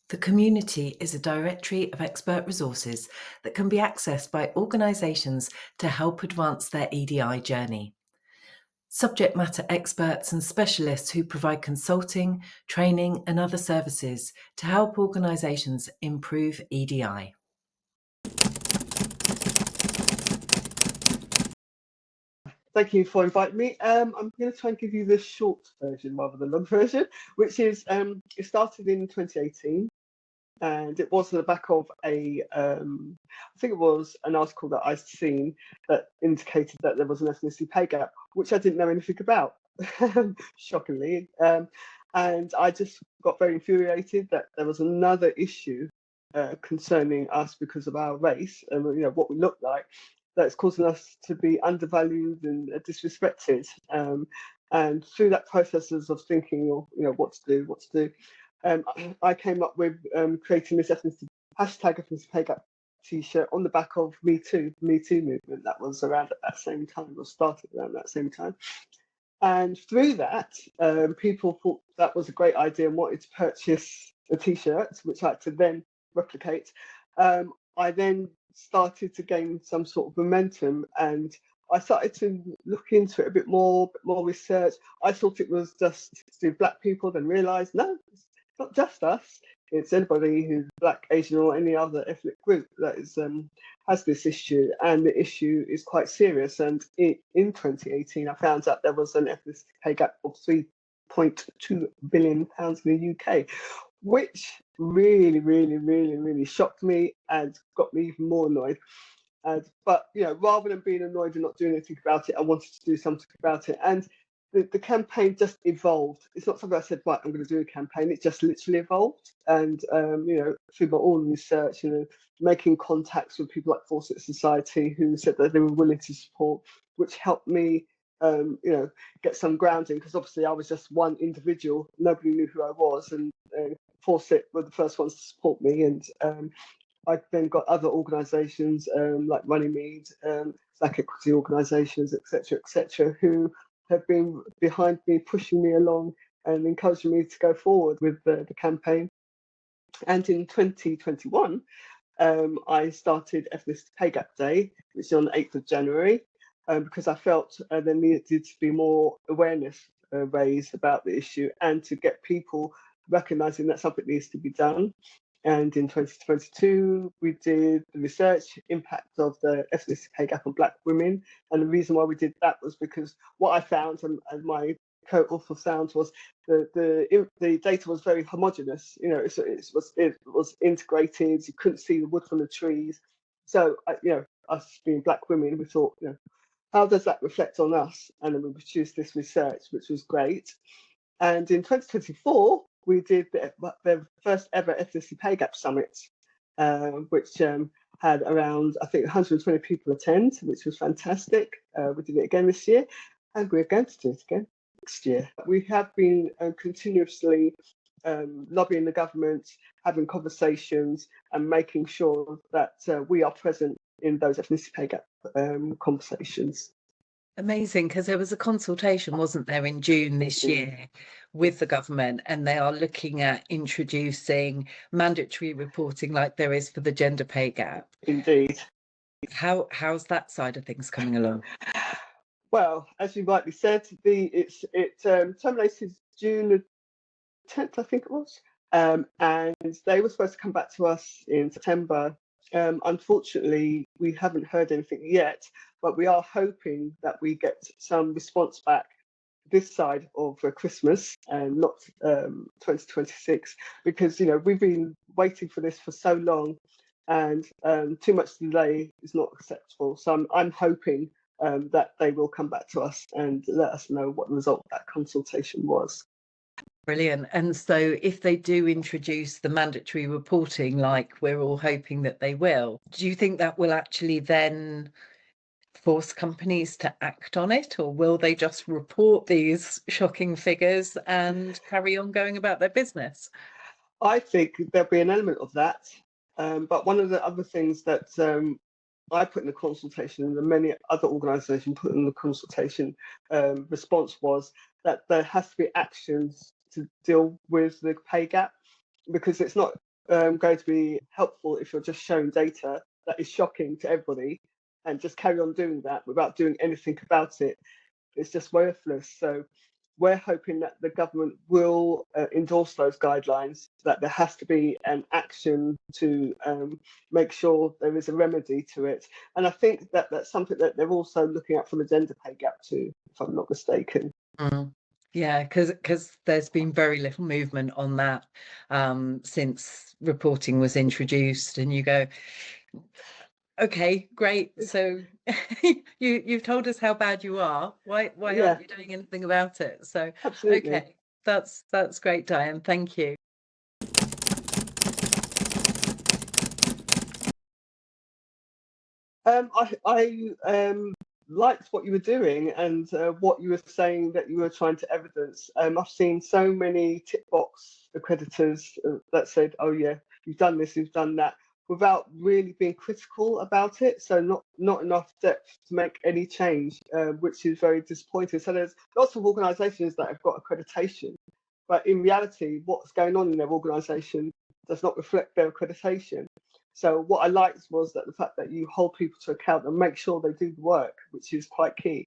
The community is a directory of expert resources that can be accessed by organisations to help advance their EDI journey. Subject matter experts and specialists who provide consulting, training, and other services to help organisations improve EDI. Thank you for inviting me. I'm going to try and give you the short version rather than the long version, which is it started in 2018. And it was on the back of I think it was an article that I'd seen that indicated that there was an ethnicity pay gap, which I didn't know anything about, shockingly. And I just got very infuriated that there was another issue concerning us because of our race and what we look like, that's causing us to be undervalued and disrespected. And through that processes of thinking, what to do, I came up with creating this #ethnicity pay gap t-shirt on the back of Me Too movement that was around at that same time, or started around that same time. And through that, people thought that was a great idea and wanted to purchase a t-shirt, which I had to then replicate. I then started to gain some sort of momentum, and I started to look into it a bit more research. I thought it was just to do Black people, then realised no, not just us, it's anybody who's Black, Asian, or any other ethnic group that is has this issue, and the issue is quite serious. And in 2018, I found out there was an ethnicity pay gap of £3.2 billion in the UK, which really shocked me and got me even more annoyed. But rather than being annoyed and not doing anything about it, I wanted to do something about it. And the campaign just evolved. It's not something I said, right, I'm going to do a campaign. It just literally evolved. And, through my own research, making contacts with people like Fawcett Society who said that they were willing to support, which helped me, get some grounding, because obviously I was just one individual. Nobody knew who I was. And Fawcett were the first ones to support me. And I then got other organisations like Runnymede, Black equity organisations, etc., who have been behind me, pushing me along and encouraging me to go forward with the campaign. And in 2021, I started Ethnicity Pay Gap Day, which is on the 8th of January, because I felt there needed to be more awareness raised about the issue and to get people recognising that something needs to be done. And in 2022, we did the research impact of the ethnicity pay gap on Black women. And the reason why we did that was because what I found, and my co-author found, was the data was very homogenous. It was integrated. You couldn't see the wood from the trees. So, us being Black women, we thought, how does that reflect on us? And then we produced this research, which was great. And in 2024, we did the first ever ethnicity pay gap summit, which had around, I think, 120 people attend, which was fantastic. We did it again this year, and we're going to do it again next year. We have been continuously lobbying the government, having conversations, and making sure that we are present in those ethnicity pay gap conversations. Amazing, because there was a consultation, wasn't there, in June this year with the government, and they are looking at introducing mandatory reporting like there is for the gender pay gap. Indeed. How's that side of things coming along? Well, as you rightly said, it terminated June the 10th, I think it was, and they were supposed to come back to us in September. Unfortunately, we haven't heard anything yet, but we are hoping that we get some response back this side of Christmas and not 2026, because we've been waiting for this for so long, and too much delay is not acceptable. So I'm hoping that they will come back to us and let us know what the result of that consultation was. Brilliant. And so if they do introduce the mandatory reporting, like we're all hoping that they will, do you think that will actually then force companies to act on it, or will they just report these shocking figures and carry on going about their business? I think there'll be an element of that. But one of the other things that I put in the consultation, and the many other organisations put in the consultation response, was that there has to be actions to deal with the pay gap, because it's not going to be helpful if you're just showing data that is shocking to everybody and just carry on doing that without doing anything about it. It's just worthless. So we're hoping that the government will endorse those guidelines, that there has to be an action to make sure there is a remedy to it. And I think that that's something that they're also looking at from a gender pay gap too, if I'm not mistaken. Mm. Yeah, because there's been very little movement on that since reporting was introduced, and you go, okay, great. So you've told us how bad you are. Why Yeah, aren't you doing anything about it? So absolutely. okay, that's great, Dianne. Thank you. I liked what you were doing and what you were saying that you were trying to evidence. I've seen so many tick box accreditors that said, "Oh yeah, you've done this, you've done that," without really being critical about it. So not enough depth to make any change, which is very disappointing. So there's lots of organisations that have got accreditation, but in reality, what's going on in their organisation does not reflect their accreditation. So what I liked was that the fact that you hold people to account and make sure they do the work, which is quite key.